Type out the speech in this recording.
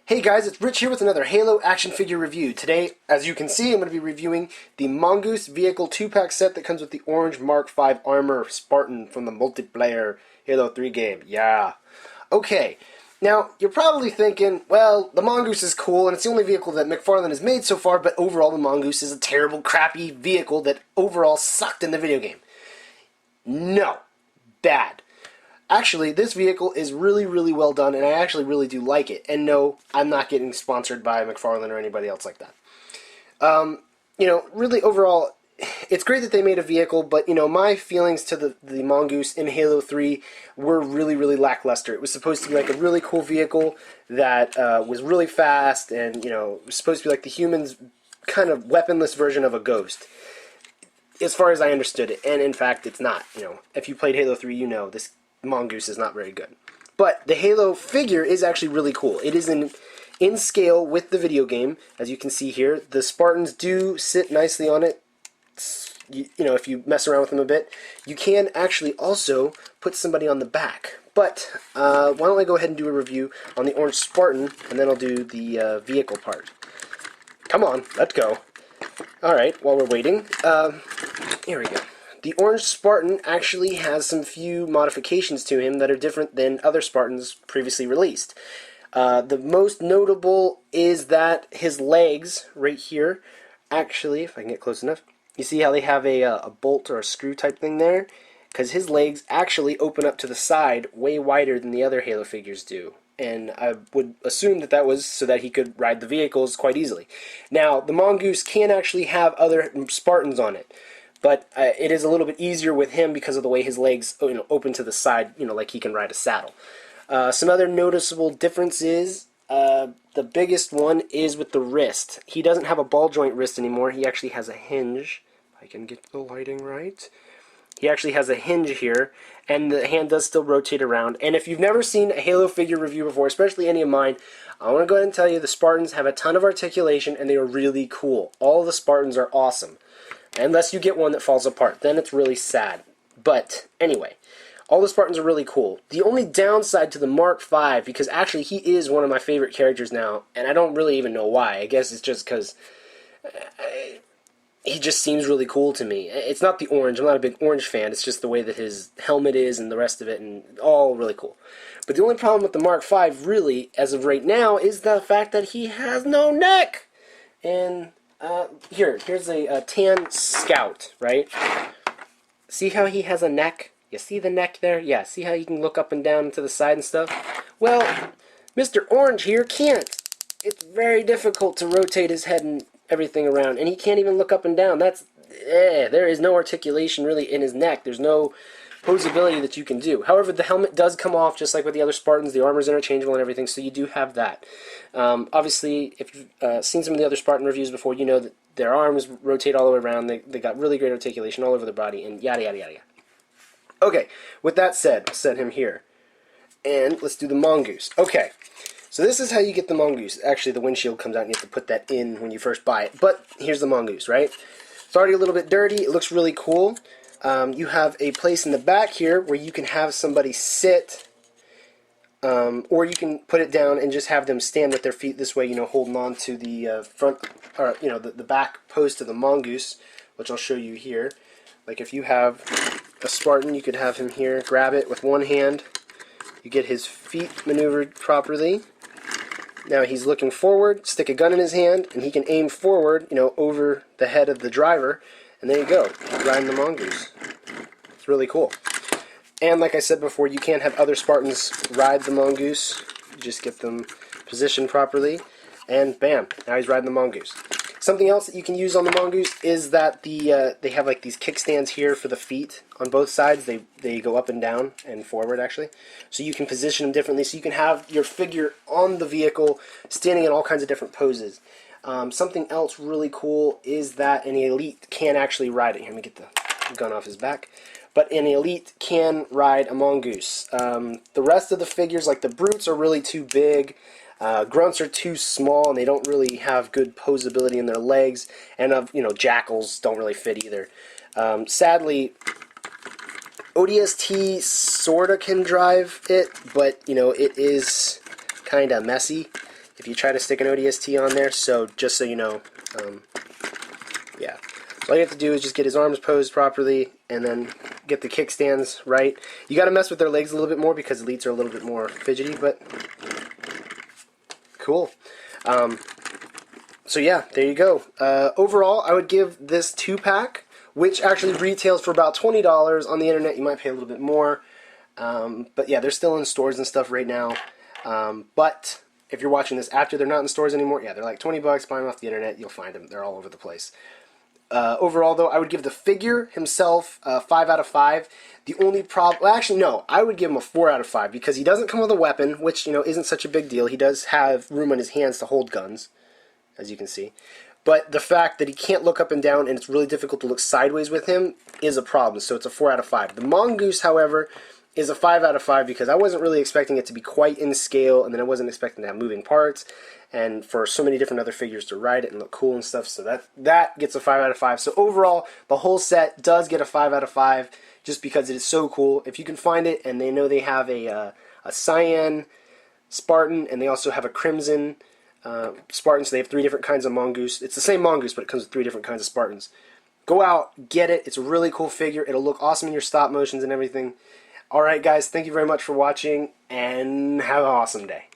Hey guys, it's Rich here with another Halo action figure review. Today, as you can see, I'm going to be reviewing the Mongoose Vehicle 2-pack set that comes with the orange Mark V armor Spartan from the multiplayer Halo 3 game. Yeah. Okay, now you're probably thinking, well, the Mongoose is cool and it's the only vehicle that McFarlane has made so far, but overall the Mongoose is a terrible, crappy vehicle that overall sucked in the video game. No. Bad. Actually, this vehicle is really, really well done, and I actually really do like it. And no, I'm not getting sponsored by McFarlane or anybody else like that. Really overall, it's great that they made a vehicle, but, my feelings to the Mongoose in Halo 3 were really, really lackluster. It was supposed to be like a really cool vehicle that was really fast, and, it was supposed to be like the humans' kind of weaponless version of a ghost, as far as I understood it. And, in fact, it's not. If you played Halo 3, this Mongoose is not very good. But the Halo figure is actually really cool. It is in scale with the video game, as you can see here. The Spartans do sit nicely on it. If you mess around with them a bit, you can actually also put somebody on the back. But why don't I go ahead and do a review on the orange Spartan, and then I'll do the vehicle part. Come on, let's go. Alright, while we're waiting, here we go. The orange Spartan actually has some few modifications to him that are different than other Spartans previously released. The most notable is that his legs, right here, actually, if I can get close enough, you see how they have a bolt or a screw type thing there? Because his legs actually open up to the side way wider than the other Halo figures do. And I would assume that was so that he could ride the vehicles quite easily. Now, the Mongoose can actually have other Spartans on it. But it is a little bit easier with him because of the way his legs open to the side, like he can ride a saddle. Some other noticeable differences, the biggest one is with the wrist. He doesn't have a ball joint wrist anymore. He actually has a hinge. If I can get the lighting right. He actually has a hinge here, and the hand does still rotate around. And if you've never seen a Halo figure review before, especially any of mine, I want to go ahead and tell you the Spartans have a ton of articulation, and they are really cool. All of the Spartans are awesome. Unless you get one that falls apart. Then it's really sad. But, anyway, all the Spartans are really cool. The only downside to the Mark V, because actually he is one of my favorite characters now, and I don't really even know why. I guess it's just because he just seems really cool to me. It's not the orange. I'm not a big orange fan. It's just the way that his helmet is and the rest of it, and all really cool. But the only problem with the Mark V, really, as of right now, is the fact that he has no neck. And here's a tan scout, right? See how he has a neck? You see the neck there? Yeah, see how you can look up and down to the side and stuff? Well, Mr. Orange here can't. It's very difficult to rotate his head and everything around, and he can't even look up and down. There is no articulation really in his neck. There's no posability that you can do. However, the helmet does come off just like with the other Spartans. The armor is interchangeable and everything, so you do have that. Obviously, if you've seen some of the other Spartan reviews before, you know that their arms rotate all the way around. They got really great articulation all over their body, and yada, yada, yada, yada. Okay, with that said, I'll set him here. And let's do the Mongoose. Okay, so this is how you get the Mongoose. Actually, the windshield comes out and you have to put that in when you first buy it. But here's the Mongoose, right? It's already a little bit dirty. It looks really cool. You have a place in the back here where you can have somebody sit, or you can put it down and just have them stand with their feet this way, holding on to the front, or the back post of the Mongoose, which I'll show you here. Like if you have a Spartan, you could have him here, grab it with one hand. You get his feet maneuvered properly. Now he's looking forward, stick a gun in his hand, and he can aim forward, over the head of the driver. And there you go, riding the Mongoose. It's really cool. And like I said before, you can't have other Spartans ride the Mongoose. You just get them positioned properly, and bam, now he's riding the Mongoose. Something else that you can use on the Mongoose is that they have like these kickstands here for the feet on both sides. They go up and down and forward, actually. So you can position them differently, so you can have your figure on the vehicle standing in all kinds of different poses. Something else really cool is that an elite can actually ride it. Here, let me get the gun off his back. But an elite can ride a Mongoose. The rest of the figures, like the brutes, are really too big. Grunts are too small, and they don't really have good posability in their legs. And jackals don't really fit either. Sadly, ODST sorta can drive it, but it is kind of messy. if you try to stick an ODST on there. So just so you know, yeah. So all you have to do is just get his arms posed properly, and then get the kickstands right. You got to mess with their legs a little bit more because elites are a little bit more fidgety, but cool. So yeah, there you go. Overall, I would give this 2-pack, which actually retails for about $20 on the internet. You might pay a little bit more, but yeah, they're still in stores and stuff right now. But if you're watching this after they're not in stores anymore, yeah, they're like $20. Buy them off the internet, you'll find them. They're all over the place. Overall, though, I would give the figure himself 5 out of 5. The only problem, well, actually, no, I would give him a 4 out of 5 because he doesn't come with a weapon, which, you know, isn't such a big deal. He does have room on his hands to hold guns, as you can see. But the fact that he can't look up and down and it's really difficult to look sideways with him is a problem, so it's a 4 out of 5. The Mongoose, however, is a 5 out of 5 because I wasn't really expecting it to be quite in scale, and then I wasn't expecting to have moving parts, and for so many different other figures to ride it and look cool and stuff, so that gets a 5 out of 5. So overall, the whole set does get a 5 out of 5 just because it is so cool. If you can find it, and they know they have a cyan Spartan, and they also have a crimson Spartan, so they have 3 different kinds of Mongoose. It's the same Mongoose, but it comes with 3 different kinds of Spartans. Go out, get it. It's a really cool figure. It'll look awesome in your stop motions and everything. Alright guys, thank you very much for watching, and have an awesome day.